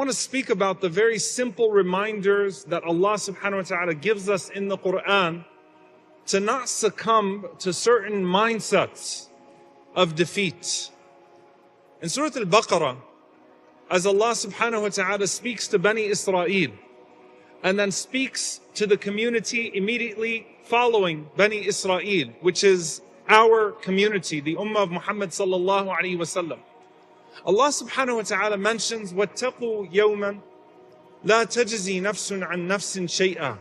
want to speak about the very simple reminders that Allah subhanahu wa ta'ala gives us in the Quran to not succumb to certain mindsets of defeat. In Surah Al-Baqarah, as Allah subhanahu wa ta'ala speaks to Bani Israel and then speaks to the community immediately following Bani Israel, which is our community, the Ummah of Muhammad sallallahu alayhi wa sallam, Allah subhanahu wa ta'ala mentions وَاتَّقُوا يَوْمًا لَا تَجْزِي نَفْسٌ عَنْ نَفْسٍ شَيْئًا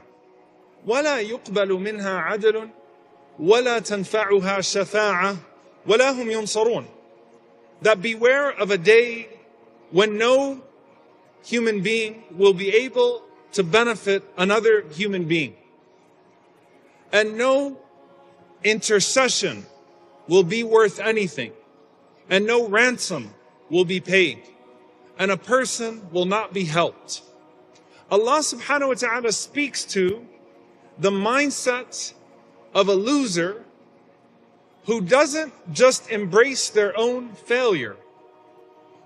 وَلَا يُقْبَلُ مِنْهَا عَدْلٌ وَلَا تَنْفَعُهَا شَفَاعَةٌ وَلَا هُمْ يُنصَرُونَ. That beware of a day when no human being will be able to benefit another human being, and no intercession will be worth anything, and no ransom will be paid, and a person will not be helped. Allah subhanahu wa ta'ala speaks to the mindset of a loser who doesn't just embrace their own failure,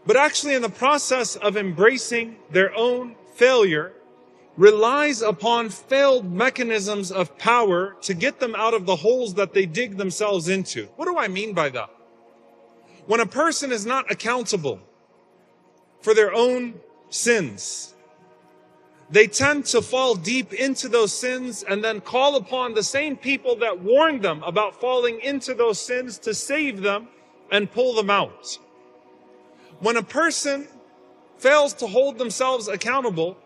but actually in the process of embracing their own failure, relies upon failed mechanisms of power to get them out of the holes that they dig themselves into. What do I mean by that? When a person is not accountable for their own sins, they tend to fall deep into those sins and then call upon the same people that warned them about falling into those sins to save them and pull them out. When a person fails to hold themselves accountable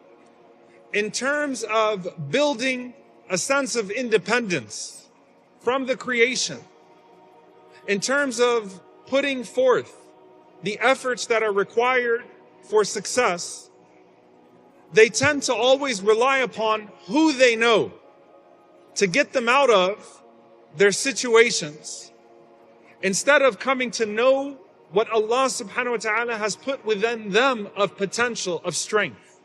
in terms of building a sense of independence from the creation, in terms of putting forth the efforts that are required for success, they tend to always rely upon who they know to get them out of their situations, instead of coming to know what Allah subhanahu wa ta'ala has put within them of potential, of strength.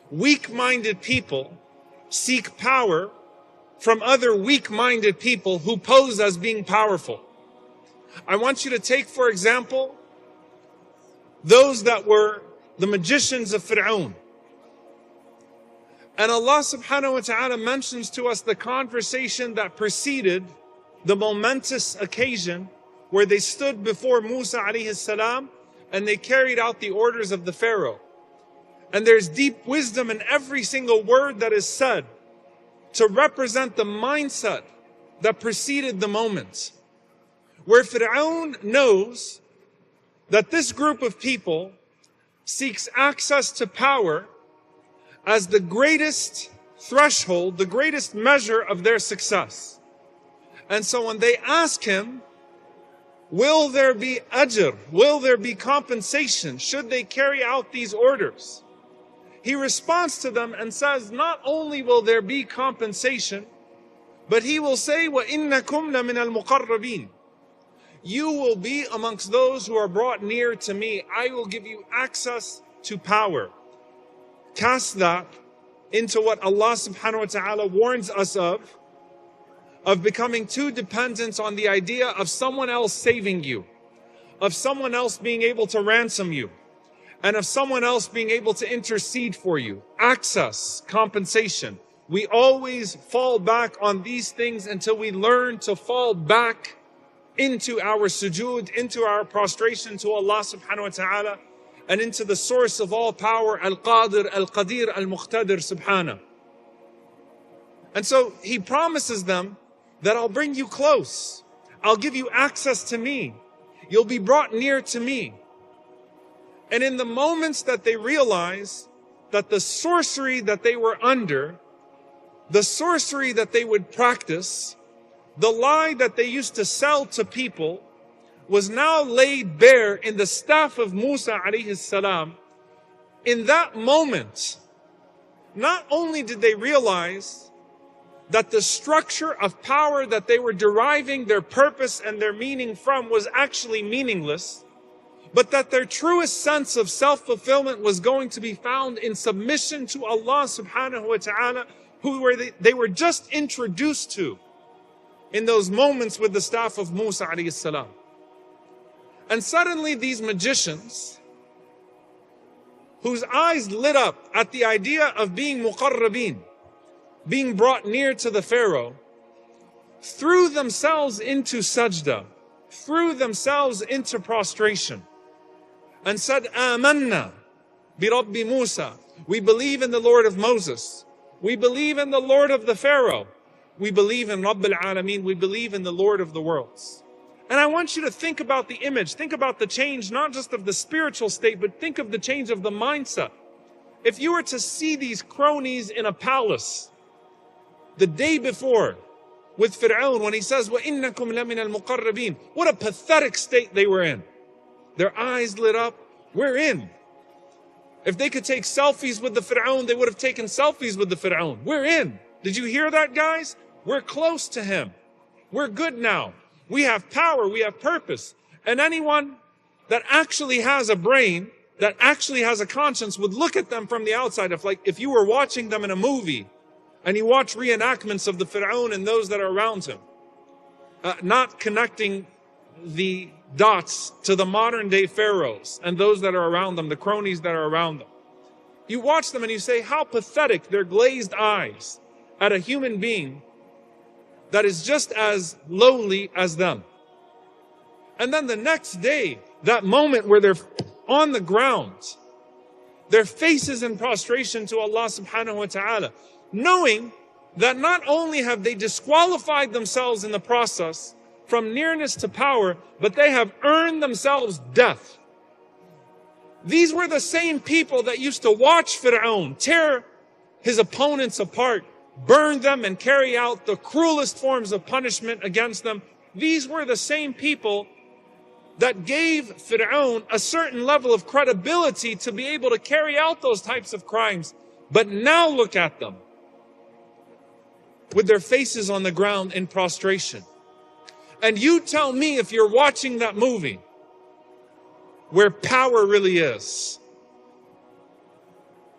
Weak-minded people seek power from other weak-minded people who pose as being powerful. I want you to take, for example, those that were the magicians of Fir'aun. And Allah subhanahu wa ta'ala mentions to us the conversation that preceded the momentous occasion where they stood before Musa alayhi salam and they carried out the orders of the Pharaoh. And there's deep wisdom in every single word that is said to represent the mindset that preceded the moment, where Fir'aun knows that this group of people seeks access to power as the greatest threshold, the greatest measure of their success. And so when they ask him, will there be ajr? Will there be compensation? Should they carry out these orders? He responds to them and says, not only will there be compensation, but he will say, وَإِنَّكُمْ لَمِنَ الْمُقَرَّبِينَ. You will be amongst those who are brought near to me. I will give you access to power. Cast that into what Allah subhanahu wa ta'ala warns us of becoming too dependent on the idea of someone else saving you, of someone else being able to ransom you, and of someone else being able to intercede for you. Access, compensation. We always fall back on these things until we learn to fall back into our sujood, into our prostration to Allah subhanahu wa ta'ala, and into the source of all power, Al-Qadir, Al-Qadir, Al-Muqtadir subhanahu. And so he promises them that I'll bring you close. I'll give you access to me. You'll be brought near to me. And in the moments that they realize that the sorcery that they were under, the sorcery that they would practice, the lie that they used to sell to people, was now laid bare in the staff of Musa alayhi salam. In that moment, not only did they realize that the structure of power that they were deriving their purpose and their meaning from was actually meaningless, but that their truest sense of self-fulfillment was going to be found in submission to Allah subhanahu wa ta'ala, they were just introduced to in those moments with the staff of Musa alayhi salam. And suddenly these magicians, whose eyes lit up at the idea of being muqarrabin, being brought near to the Pharaoh, threw themselves into sajda, threw themselves into prostration, and said, Amanna bi Rabbi Musa. We believe in the Lord of Moses. We believe in the Lord of the Pharaoh. We believe in Rabb al-Alameen. We believe in the Lord of the worlds. And I want you to think about the image. Think about the change, not just of the spiritual state, but think of the change of the mindset. If you were to see these cronies in a palace the day before with Fir'aun, when he says, وَإِنَّكُمْ لَمِنَ الْمُقَرَّبِينَ, what a pathetic state they were in. Their eyes lit up. We're in. If they could take selfies with the Fir'aun, they would have taken selfies with the Fir'aun. We're in. Did you hear that, guys? We're close to him. We're good now. We have power. We have purpose. And anyone that actually has a brain, that actually has a conscience, would look at them from the outside. If you were watching them in a movie and you watch reenactments of the Fir'aun and those that are around him, not connecting the dots to the modern day pharaohs and those that are around them, the cronies that are around them. You watch them and you say, how pathetic their glazed eyes at a human being that is just as lowly as them. And then the next day, that moment where they're on the ground, their faces in prostration to Allah subhanahu wa ta'ala, knowing that not only have they disqualified themselves in the process from nearness to power, but they have earned themselves death. These were the same people that used to watch Fir'aun tear his opponents apart, burn them, and carry out the cruelest forms of punishment against them. These were the same people that gave Fir'aun a certain level of credibility to be able to carry out those types of crimes. But now look at them with their faces on the ground in prostration. And you tell me, if you're watching that movie, where power really is.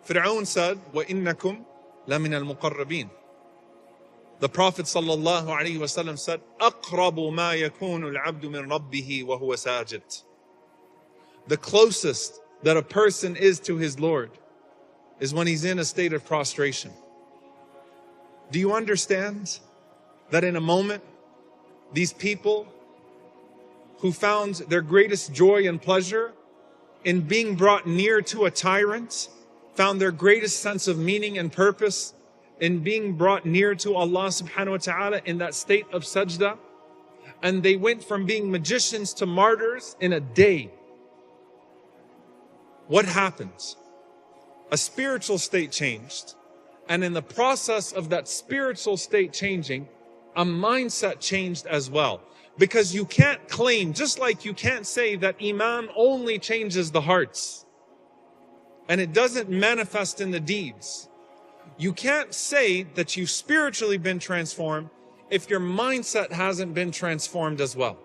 Fir'aun said, وَإِنَّكُمْ لَمِنَ الْمُقَرَّبِينَ. The Prophet ﷺ said, أَقْرَبُ مَا يَكُونُ الْعَبْدُ مِنْ رَبِّهِ وَهُوَ سَاجِدٌ. The closest that a person is to his Lord is when he's in a state of prostration. Do you understand that in a moment, these people who found their greatest joy and pleasure in being brought near to a tyrant, found their greatest sense of meaning and purpose in being brought near to Allah subhanahu wa ta'ala in that state of sajda, and they went from being magicians to martyrs in a day. What happened? A spiritual state changed, and in the process of that spiritual state changing, a mindset changed as well. Because you can't claim, just like you can't say that Iman only changes the hearts and it doesn't manifest in the deeds. You can't say that you've spiritually been transformed if your mindset hasn't been transformed as well.